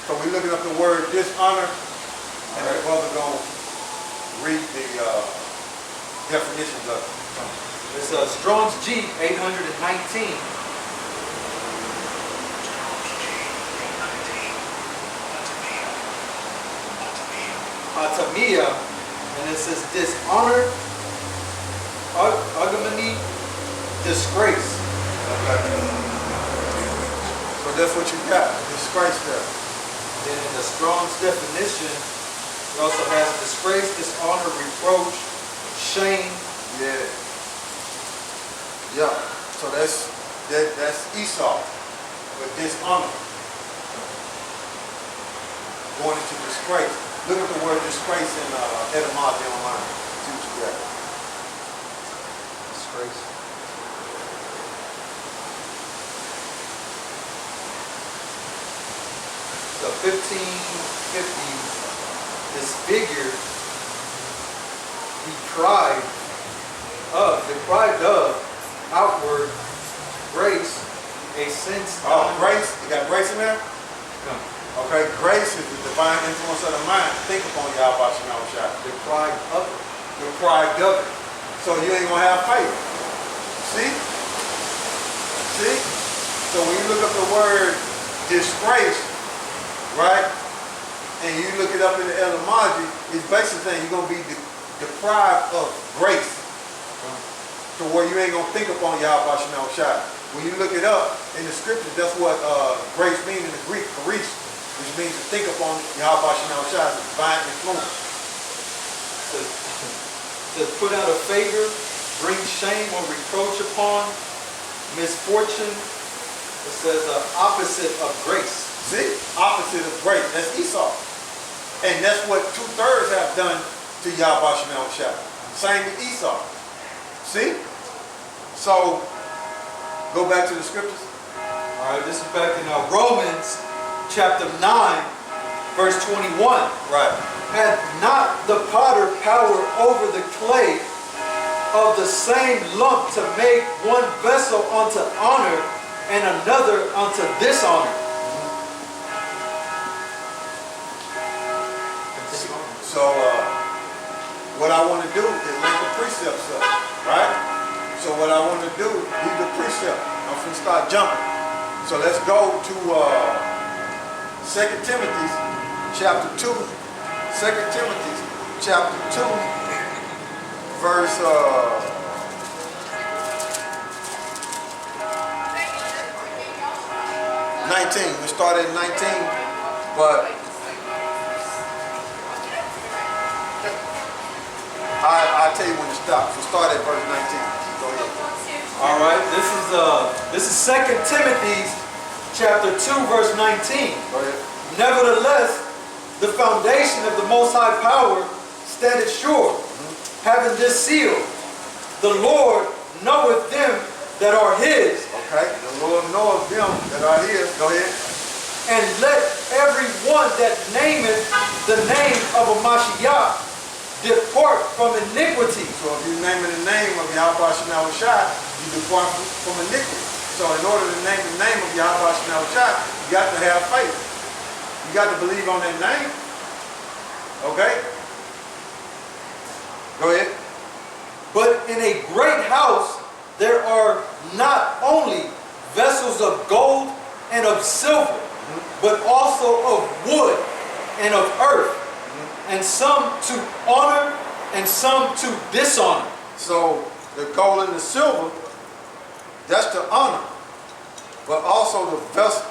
So we're looking up the word dishonor, and the brother gonna read the definitions of it. It's Strong's G 819. Atamia, and it says dishonor, ignominy, disgrace. Okay. So that's what you got, disgrace there. Then in the Strong's definition, it also has disgrace, dishonor, reproach, shame. Yeah. Yeah. So that's Esau, but dishonor. Going into disgrace. Look at the word disgrace in etymology online. See what you got. Disgrace. So 1550, disfigured, deprived of outward grace, a sense. Oh, grace. You got grace in there? Okay, grace is the divine influence of the mind. Think upon YAHAWASHI. Deprived of it. Deprived of it. So you ain't gonna have faith. See? See? So when you look up the word disgrace, right? And you look it up in the etymology, it's basically saying you're gonna be deprived of grace. To where you ain't gonna think upon YAHAWASHI. When you look it up in the scriptures, that's what grace means in the Greek, charis, which means to think upon YAHAWASHI, the divine influence. To put out a favor, bring shame or reproach upon, misfortune. It says opposite of grace. See? Opposite of grace. That's Esau. And that's what 2/3 have done to YAHAWASHI. Same with Esau. See? So, go back to the scriptures. All right, this is back in Romans chapter 9, verse 21. Right. Hath not the potter power over the clay of the same lump to make one vessel unto honor and another unto dishonor? So, what I want to do is link the precepts up, right? So what I want to do, read the precept. I'm going to start jumping. So let's go to 2 Timothy chapter 2. 2 Timothy chapter 2, verse 19. We started at 19, but I'll tell you when to stop. So start at verse 19. Go ahead. All right, this is 2 Timothy chapter 2, verse 19. Go ahead. Nevertheless, the foundation of the Most High Power standeth sure, having this seal: the Lord knoweth them that are His. Okay, the Lord knoweth them that are His. Go ahead. And let every one that nameth the name of a Mashiach depart from iniquity. So if you name the name of YAHAWASHI, you depart from iniquity. So in order to name the name of YAHAWASHI, you got to have faith. You got to believe on that name. Okay? Go ahead. But in a great house there are not only vessels of gold and of silver, but also of wood and of earth, and some to honor and some to dishonor. So the gold and the silver, that's to honor, but also the vessel,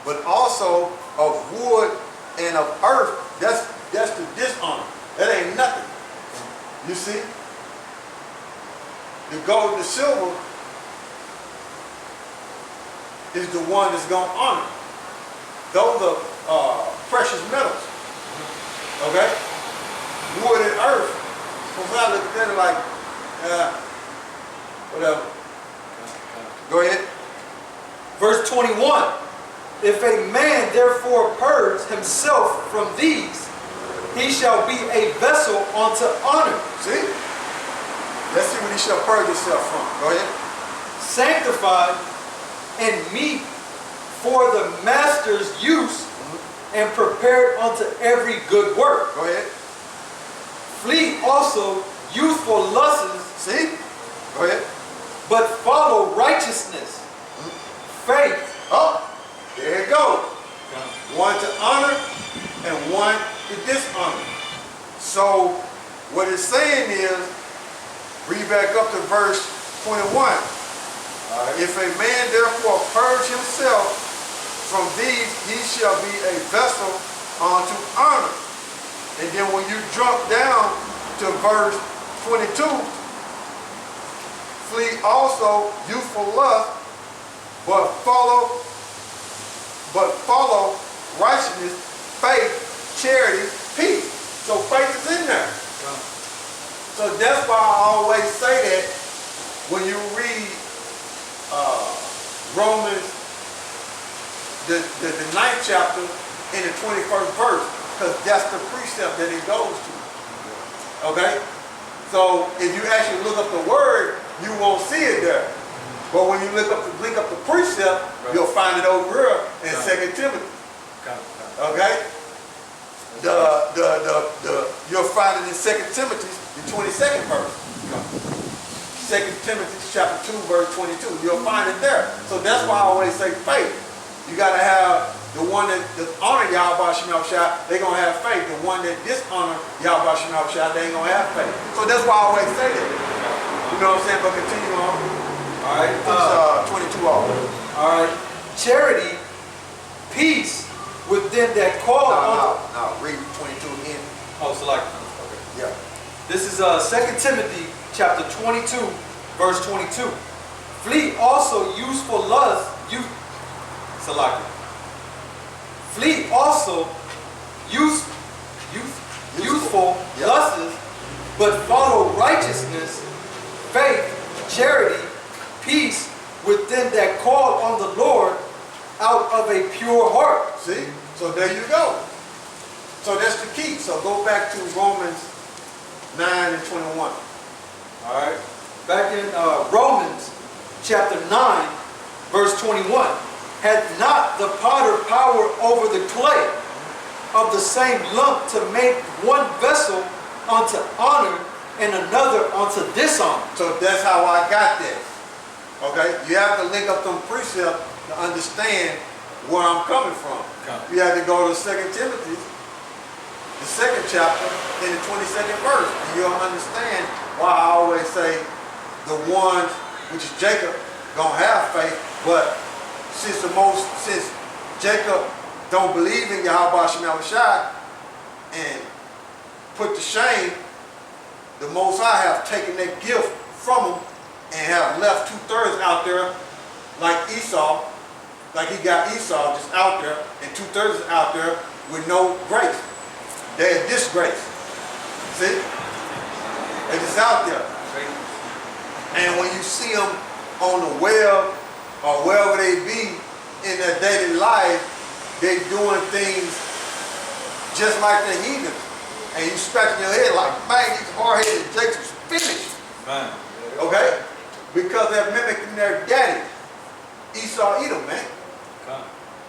but also of wood and of earth, that's to dishonor. That ain't nothing. You see, the gold and the silver is the one that's gonna honor. Those are precious metals. Okay? Wood and earth. Because I look at it like, whatever. Go ahead. Verse 21. If a man therefore purge himself from these, he shall be a vessel unto honor. See? Let's see what he shall purge himself from. Go ahead. Sanctified and meet for the master's use, and prepared unto every good work. Go ahead. Flee also youthful lusts, See? Go ahead. but follow righteousness, faith. Oh, there you go. One to honor and one to dishonor. So what it's saying is, read back up to verse 21. If a man therefore purge himself from these, he shall be a vessel unto honor. And then when you drop down to verse 22, flee also youthful lust, but follow righteousness, faith, charity, peace. So faith is in there. So that's why I always say that when you read Romans, the 9th chapter in the 21st verse, because that's the precept that it goes to. Okay? So if you actually look up the word, you won't see it there. But when you link up the precept, you'll find it over here in 2 Timothy. Okay? You'll find it in 2 Timothy, the 22nd verse. 2 Timothy chapter 2, verse 22. You'll find it there. So that's why I always say faith. You got to have the one that honor YAHAWASHI, they're going to have faith. The one that dishonor YAHAWASHI, they ain't going to have faith. So that's why I always say that. You know what I'm saying? But continue on. All right. 22 all. All right. Charity, peace with them that call on. No, read 22 again. Oh, so like, okay. Yeah. This is 2 Timothy chapter 22, verse 22. Flee also youthful lust, Flee also youthful lusts, but follow righteousness, faith, charity, peace with them that call on the Lord out of a pure heart. See? So there you go. So that's the key. So go back to Romans 9 and 21. All right. Back in Romans chapter 9, verse 21. Had not the potter power over the clay of the same lump to make one vessel unto honor and another unto dishonor? So that's how I got that. Okay? You have to link up them precepts to understand where I'm coming from. Okay. You have to go to 2 Timothy, the 2nd chapter, in the 22nd verse. And you'll understand why I always say the ones, which is Jacob, gonna have faith, but since Jacob don't believe in YAHAWASHI and put to shame, the Most High have taken that gift from him and have left 2/3 out there like Esau, like he got Esau just out there, and 2/3 is out there with no grace. They're disgrace. See? They're just out there. And when you see them on the web or wherever they be in their daily life, they doing things just like the heathens. And you scratching your head like, man, these hard-headed Jakes was finished. Man. Okay? Because they're mimicking their daddy, Esau Edom, man.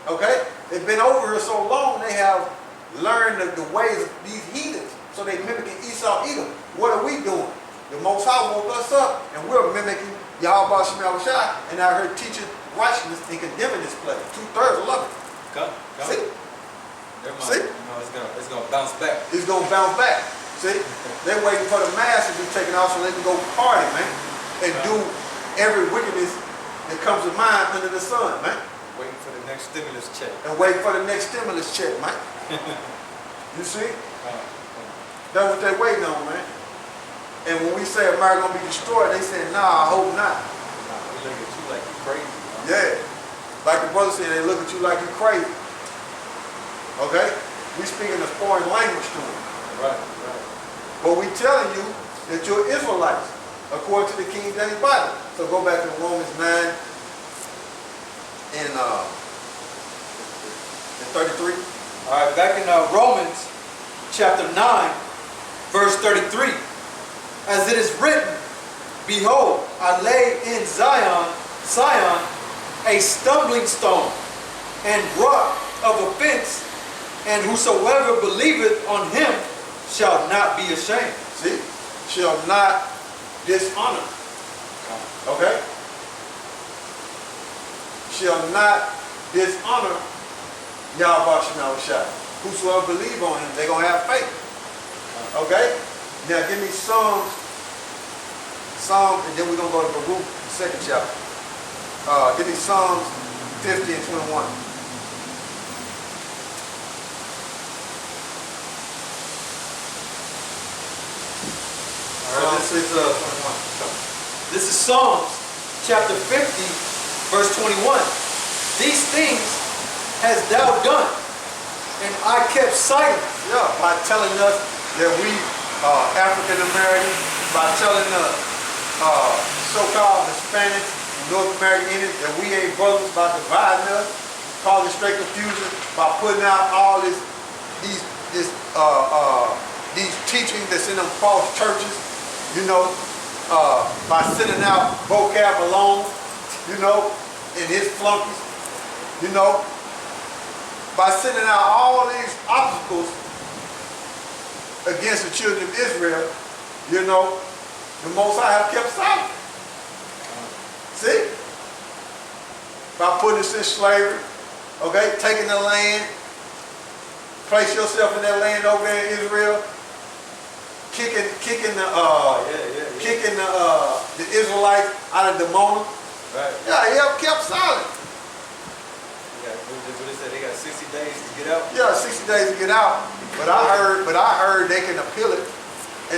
Okay? They've been over here so long, they have learned the ways of these heathens. So they're mimicking Esau Edom. What are we doing? The Most High woke us up, and we're mimicking YAHAWASHI, and I heard teaching righteousness and condemning this place. 2/3 love it. See? See? It's gonna bounce back. It's gonna bounce back. See? They're waiting for the mask to be taken off so they can go party, man, and do every wickedness that comes to mind under the sun, man. Waiting for the next stimulus check. And waiting for the next stimulus check, man. You see? That's what they're waiting on, man. And when we say America gonna be destroyed, they say, nah, I hope not. They look at you like you're crazy. Yeah. Like the brother said, they look at you like you're crazy. Okay? We speaking a foreign language to them. Right. But we telling you that you're Israelites, according to the King James Bible. So go back to Romans 9 and 33. All right, back in Romans chapter 9, verse 33. As it is written, behold, I lay in Zion, a stumbling stone and rock of offense, And whosoever believeth on him shall not be ashamed. See? Shall not dishonor. Okay? Shall not dishonor YAHAWASHI. Whosoever believe on him, they're going to have faith. Okay? Now give me Psalm, and then we're going to go to Baruch, the second chapter. Give me Psalms 50 and 21. This is Psalms chapter 50, verse 21. These things hast thou done, and I kept silent. Yeah, by telling us that we are African American, by telling us so-called Hispanic, North American Indians, that we ain't brothers, by dividing us, causing straight confusion, by putting out all these teachings that's in them false churches, you know, by sending out vocab alone, you know, and his flunkies, you know, by sending out all these obstacles against the children of Israel, you know, the Most High have kept silent. See? By putting us in slavery, okay, taking the land, place yourself in that land over there in Israel, kicking the Israelites out of the Mona. Right. Yeah, he have kept silent. What they said, they got 60 days to get out. Yeah, 60 days to get out. But I heard they can appeal it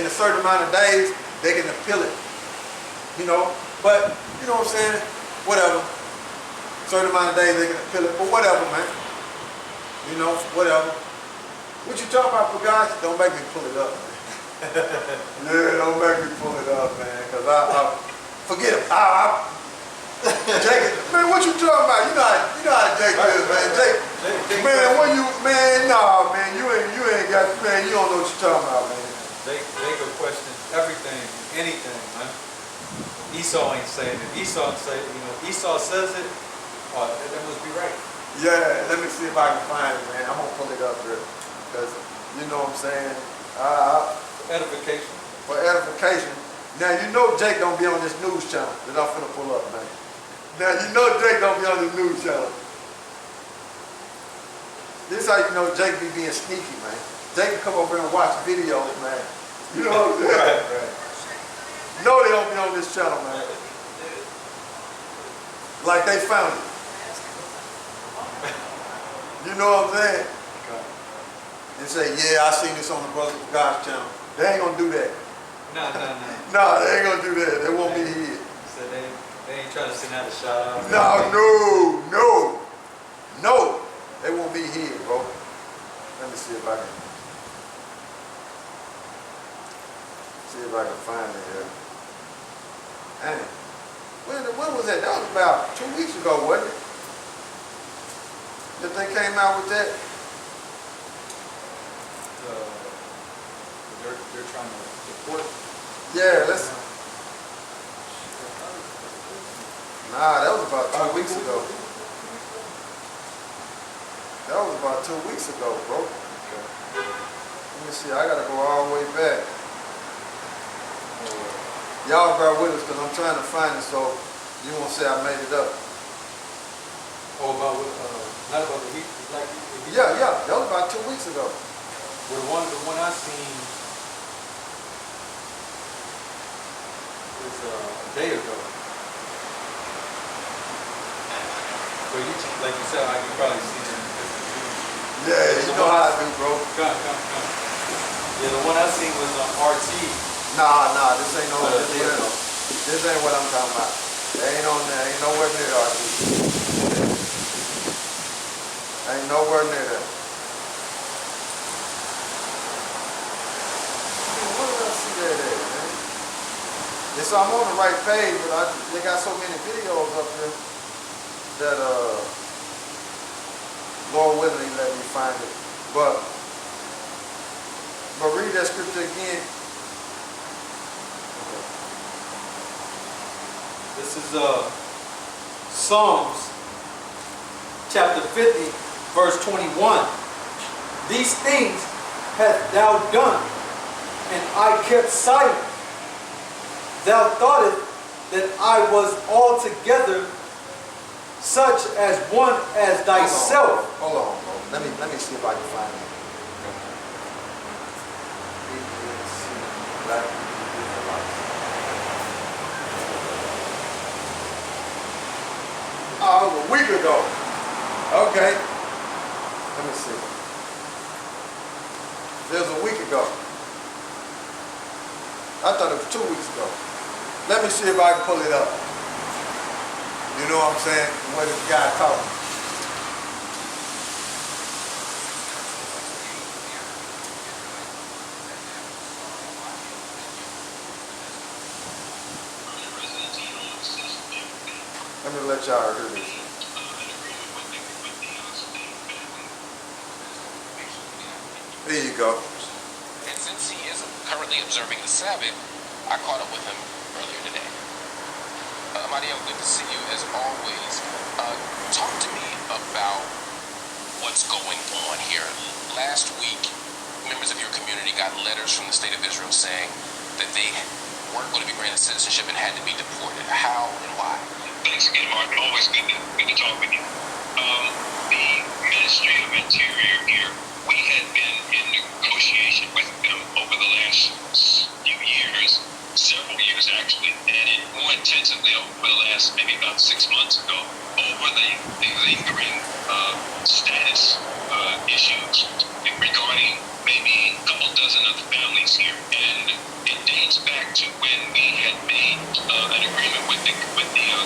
in a certain amount of days. They can appeal it. You know, but you know what I'm saying? Whatever. Certain amount of days they can appeal it. But whatever, man. You know, whatever. What you talking about, for guys? Don't make me pull it up, man. Yeah, don't make me pull it up, man. Cause I forget it. Jake, man, what you talking about? You know how Jake is, man. Jake, man, nah, man, you ain't got, man, you don't know what you're talking about, man. They could question everything, anything, man. Esau ain't saying it. Esau say, you know, Esau says it, oh, that must be right. Yeah, let me see if I can find it, man. I'm gonna pull it up here, because you know what I'm saying. Edification. For edification. Now you know Jake don't be on this news channel that I'm finna pull up, man. Now you know Jake don't be on this news channel. This is how you know Jake be being sneaky, man. Jake can come over here and watch videos, man. You know what I'm saying? Right. No, they don't be on this channel, man. Like they found it. You know what I'm saying? And say, yeah, I seen this on the Brothers of God's channel. They ain't gonna do that. No. Nah, they ain't gonna do that. They won't be here. So they ain't trying to send out a shout out. No. They won't be here, bro. Let me see if I can find it here. Dang. When was that? That was about 2 weeks ago, wasn't it? That they came out with that? They're trying to support. Yeah, let's. Nah, that was about 2 weeks ago. That was about 2 weeks ago, bro. Okay. Let me see, I gotta go all the way back. Y'all bear with us, because I'm trying to find it so you won't say I made it up. Oh, about what, not about the black people? Yeah, that was about 2 weeks ago. Well, the one I seen was a day ago. So you, like you said, I can probably see them. Yeah, you know how I do, bro. Come. Yeah, the one I seen was on RT. Nah, this ain't no this ain't what I'm talking about. They ain't on there, ain't nowhere near RT. Ain't nowhere near that. What did I see that at, man? Yeah, so I'm on the right page, but they got so many videos up here that Lord willing, he let me find it. But read that scripture again. This is Psalms chapter 50, verse 21. These things hast thou done, and I kept silence. Thou thoughtest that I was altogether such as one as thyself. Hold on. Let me see if I can find it. Oh, it was a week ago. Okay. Let me see. It was a week ago. I thought it was 2 weeks ago. Let me see if I can pull it up. You know what I'm saying? What this guy talking. Let me let y'all hear this. There you go. And since he is currently observing the Sabbath, I caught up with him earlier today. Mario, good to see you as always. Talk to me about what's going on here. Last week, members of your community got letters from the state of Israel saying that they weren't going to be granted citizenship and had to be deported. How and why? Thanks again, Martin. Always good to talk with you. The Ministry of Interior here, we had been in negotiation with them over the last few years, several years actually, and more intensively over the last maybe about 6 months ago, over the lingering status issues regarding maybe a couple dozen other families here. And it dates back to when we had made an agreement with the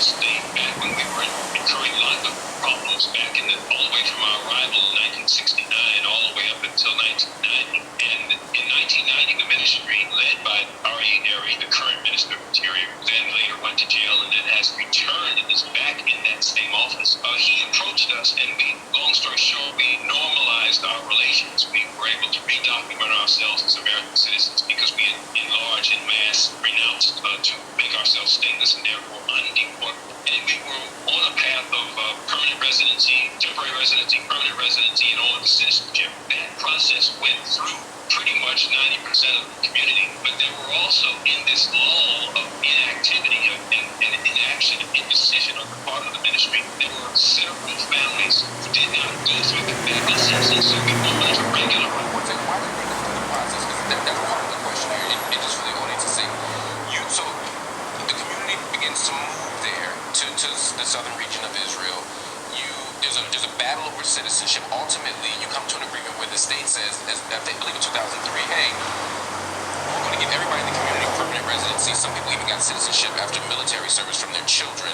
state back when we were incurring a lot of problems back all the way from our arrival in 1969 all the way up until 1990. And in 1990, the ministry led by R.E. Airy, the current Minister of Interior, who then later went to jail and then has returned and is back in that same office. He approached us and long story short, we normalized our relations. We were able to redocument ourselves as American citizens because we had in large and mass renounced to make ourselves stateless and therefore undeportable. And we were on a path of permanent residency, temporary residency, permanent residency, and on to citizenship. That process went through pretty much 90% of the community, but there were also in this lull of inactivity and inaction and indecision on the part of the ministry, there were several families who did not go through the process, and so we wanted to regularize. Why did you go through the process? Because that's part of the question here, and just for the audience to see. So the community begins to move there to the southern region of Israel. There's a battle over citizenship. Ultimately, you come to an agreement where the state says, as I believe in 2003, hey, we're going to give everybody in the community permanent residency. Some people even got citizenship after military service from their children.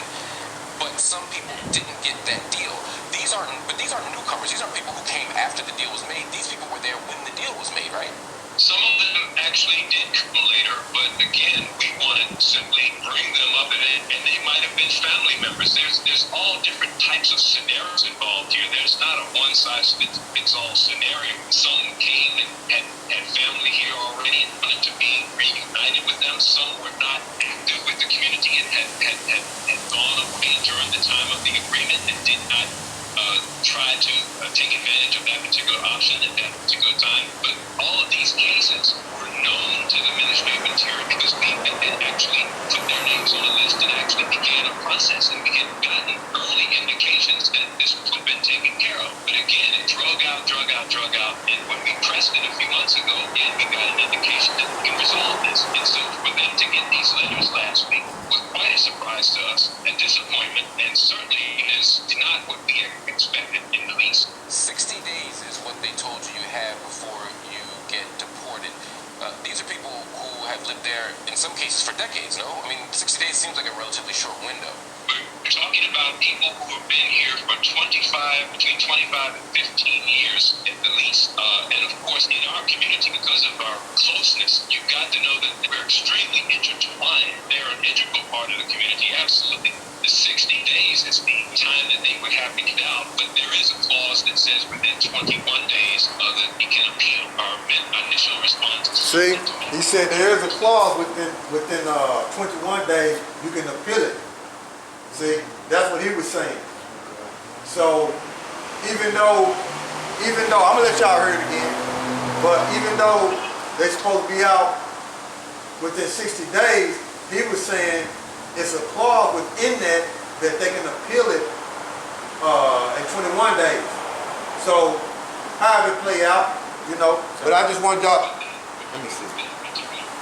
But some people didn't get that deal. These aren't newcomers. These aren't people who came after the deal was made. These people were there when the deal was made, right? Some of them actually did come later, but again, we wanted to simply bring them up and they might have been family members. There's all different types of scenarios involved here. There's not a one-size-fits-all scenario. Some came and had family here already and wanted to be reunited with them. Some were not active with the community and had gone away during the time of the agreement and did not try to take advantage of that particular option at that particular time. But all of these cases were known to the Ministry of Interior because we had actually put their names on a list and actually began a process, and we had gotten early indications that this would have been taken care of. But again, it drug out, and when we pressed it a few months ago, again, we got an indication that we can resolve this. And so for them to get these letters last week was quite a surprise to us, a disappointment, and certainly is not what we expected in the least. 60 days is what they told you have before you get deported. These are people who have lived there, in some cases, for decades, no? I mean, 60 days seems like a relatively short window. We're talking about people who have been here for between 25 and 15 years at the least. And of course, in our community, because of our closeness, you've got to know that we're extremely intertwined. They're an integral part of the community, absolutely. The 60 days is the time that they would have to get out, but there is a clause that says within 21 days that we can appeal our initial response. See, he said there is a clause within 21 days you can appeal it. See, that's what he was saying. So even though even though, I'm gonna let y'all hear it again, but even though they're supposed to be out within 60 days, he was saying it's a clause within that they can appeal it in 21 days. So, how it play out, you know, but I just wanted y'all, let me see.